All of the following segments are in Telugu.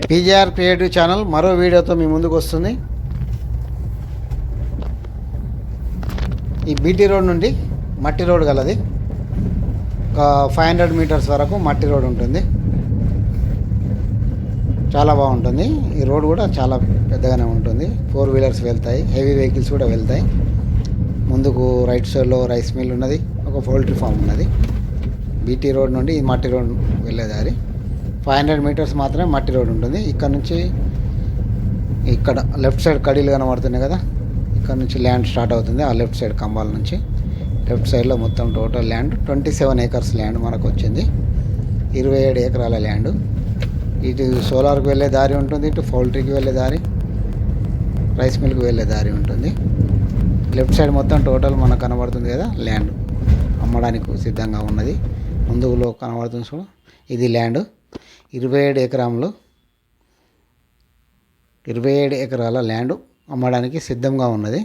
పీజేఆర్ క్రియేటివ్ ఛానల్ మరో వీడియోతో మీ ముందుకు వస్తుంది. ఈ బీటీ రోడ్ నుండి మట్టి రోడ్ గలది. ఒక 500 మీటర్స్ వరకు మట్టి రోడ్ ఉంటుంది. చాలా బాగుంటుంది. ఈ రోడ్ కూడా చాలా పెద్దగానే ఉంటుంది. 4 వీలర్స్ వెళ్తాయి, హెవీ వెహికల్స్ కూడా వెళ్తాయి. ముందుకు రైట్ సైడ్లో రైస్ మిల్ ఉన్నది, ఒక పౌల్ట్రీ ఫామ్ ఉన్నది. బీటీ రోడ్ నుండి ఈ మట్టి రోడ్ వెళ్ళేదారి 500 మీటర్స్ మాత్రమే మట్టి రోడ్ ఉంటుంది. ఇక్కడ నుంచి ఇక్కడ లెఫ్ట్ సైడ్ కడీలు కనబడుతున్నాయి కదా, ఇక్కడ నుంచి ల్యాండ్ స్టార్ట్ అవుతుంది. ఆ లెఫ్ట్ సైడ్ కంబాల నుంచి లెఫ్ట్ సైడ్లో మొత్తం టోటల్ ల్యాండ్ 27 ఏకర్స్ ల్యాండ్ మనకు వచ్చింది. 27 ఎకరాల ల్యాండ్. ఇటు సోలార్కి వెళ్ళే దారి ఉంటుంది, ఇటు పౌల్ట్రీకి వెళ్ళే దారి, రైస్ మిల్కి వెళ్ళే దారి ఉంటుంది. లెఫ్ట్ సైడ్ మొత్తం టోటల్ మనకు కనబడుతుంది కదా ల్యాండ్, అమ్మడానికి సిద్ధంగా ఉన్నది. ముందులో కనబడుతుంది చూడు, ఇది ల్యాండ్ 27 ఎకరాలు, 27 ఎకరాల ల్యాండ్ అమ్మడానికి సిద్ధంగా ఉన్నది.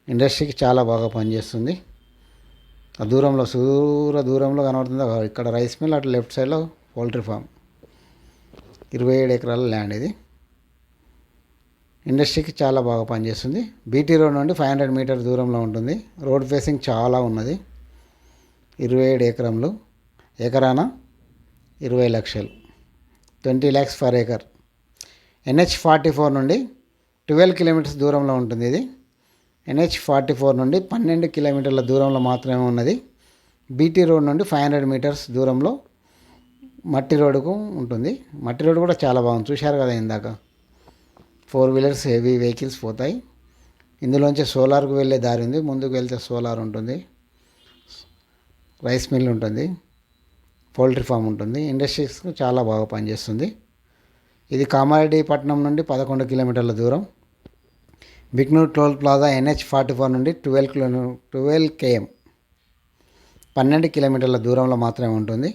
ఇండస్ట్రీకి చాలా బాగా పనిచేస్తుంది. ఆ దూరంలో దూరంలో కనబడుతుంది ఇక్కడ రైస్ మిల్, అటు లెఫ్ట్ సైడ్లో పౌల్ట్రీ ఫామ్. 27 ఎకరాల ల్యాండ్ ఇది. ఇండస్ట్రీకి చాలా బాగా పనిచేస్తుంది. బీటీ రోడ్ నుండి 500 మీటర్ దూరంలో ఉంటుంది. రోడ్ ఫేసింగ్ చాలా ఉన్నది. 27 ఎకరంలో ఎకరాన 20 లక్షలు, 20 lakhs per acre. NH44 నుండి 12 కిలోమీటర్స్ దూరంలో ఉంటుంది ఇది. NH44 నుండి 12 కిలోమీటర్ల దూరంలో మాత్రమే ఉన్నది. బీటీ రోడ్ నుండి 500 మీటర్స్ దూరంలో మట్టి రోడ్డుకు ఉంటుంది. మట్టి రోడ్డు కూడా చాలా బాగుంది, చూశారు కదా ఇందాక. 4 వీలర్స్ హెవీ వెహికల్స్ పోతాయి. ఇందులోంచి సోలార్కు వెళ్ళే దారి ఉంది. ముందుకు వెళ్తే సోలార్ ఉంటుంది, రైస్ మిల్ ఉంటుంది, పౌల్ట్రీ ఫామ్ ఉంటుంది. ఇండస్ట్రీస్కు చాలా బాగా పనిచేస్తుంది. ఇది కామారెడ్డిపట్నం నుండి 11 కిలోమీటర్ల దూరం. బిక్నూర్ టోల్ ప్లాజా NH44 నుండి 12 km 12 కిలోమీటర్ల దూరంలో మాత్రమే ఉంటుంది.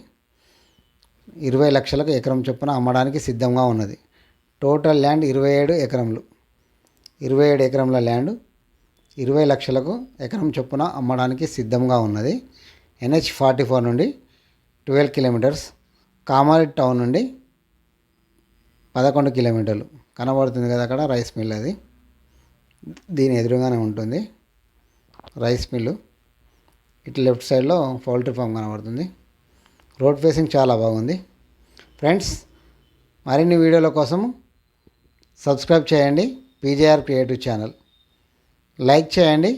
20 లక్షలకు ఎకరం చొప్పున అమ్మడానికి సిద్ధంగా ఉన్నది. టోటల్ ల్యాండ్ 27 ఎకరంలు, 27 ఎకరంల ల్యాండ్ 20 లక్షలకు ఎకరం చొప్పున అమ్మడానికి సిద్ధంగా ఉన్నది. NH44 నుండి 12 కిలోమీటర్స్, కామారెడ్డి టౌన్ నుండి 11 కిలోమీటర్లు. కనబడుతుంది కదా అక్కడ రైస్ మిల్, అది దీని ఎదురుగానే ఉంటుంది రైస్ మిల్లు. ఇటు లెఫ్ట్ సైడ్లో పౌల్ట్రీ ఫామ్ కనబడుతుంది. రోడ్ ఫేసింగ్ చాలా బాగుంది. ఫ్రెండ్స్, మరిన్ని వీడియోల కోసం సబ్స్క్రైబ్ చేయండి పీజేఆర్ క్రియేటివ్ ఛానల్. లైక్ చేయండి,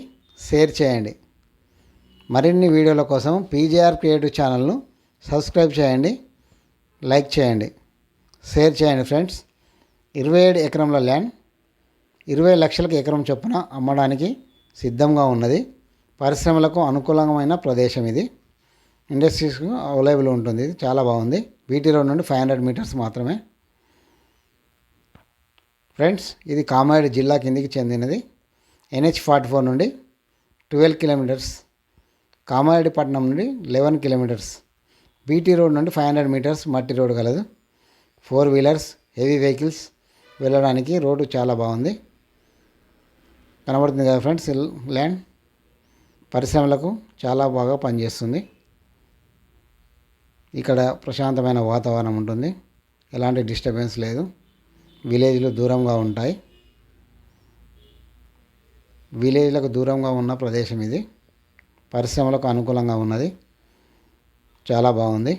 షేర్ చేయండి. మరిన్ని వీడియోల కోసం పీజేఆర్ క్రియేటివ్ ఛానల్ను సబ్స్క్రైబ్ చేయండి, లైక్ చేయండి, షేర్ చేయండి. ఫ్రెండ్స్, 27 ఎకరంల ల్యాండ్ 20 లక్షలకు ఎకరం చొప్పున అమ్మడానికి సిద్ధంగా ఉన్నది. పరిశ్రమలకు అనుకూలమైన ప్రదేశం ఇది. ఇండస్ట్రీస్కు అవైలబుల్ ఉంటుంది. ఇది చాలా బాగుంది. బీటీ రోడ్ నుండి 500 మీటర్స్ మాత్రమే. ఫ్రెండ్స్, ఇది కామారెడ్డి జిల్లా కిందికి చెందినది. NH44 నుండి 12 కిలోమీటర్స్, కామారెడ్డిపట్నం నుండి 11 కిలోమీటర్స్. బీటీ రోడ్ నుండి 500 మీటర్స్ మట్టి రోడ్ కలదు. 4 వీలర్స్ హెవీ వెహికల్స్ వెళ్ళడానికి రోడ్డు చాలా బాగుంది. కనబడుతుంది కదా ఫ్రెండ్స్, ల్యాండ్ పరిశ్రమలకు చాలా బాగా పనిచేస్తుంది. ఇక్కడ ప్రశాంతమైన వాతావరణం ఉంటుంది, ఎలాంటి డిస్టర్బెన్స్ లేదు. విలేజ్లు దూరంగా ఉంటాయి. విలేజ్లకు దూరంగా ఉన్న ప్రదేశం ఇది. పరిశ్రమలకు అనుకూలంగా ఉన్నది. చాలా బాగుంది.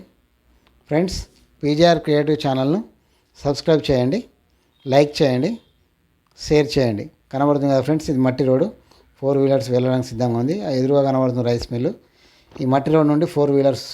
ఫ్రెండ్స్, పీజేఆర్ క్రియేటివ్ ఛానల్ను సబ్స్క్రైబ్ చేయండి, లైక్ చేయండి, షేర్ చేయండి. కనబడుతుంది కదా ఫ్రెండ్స్, ఇది మట్టి రోడ్డు. 4 వీలర్స్ వెళ్ళడానికి సిద్ధంగా ఉంది. ఎదురుగా కనబడుతుంది రైస్ మిల్లు. ఈ మట్టి రోడ్ నుండి 4 వీలర్స్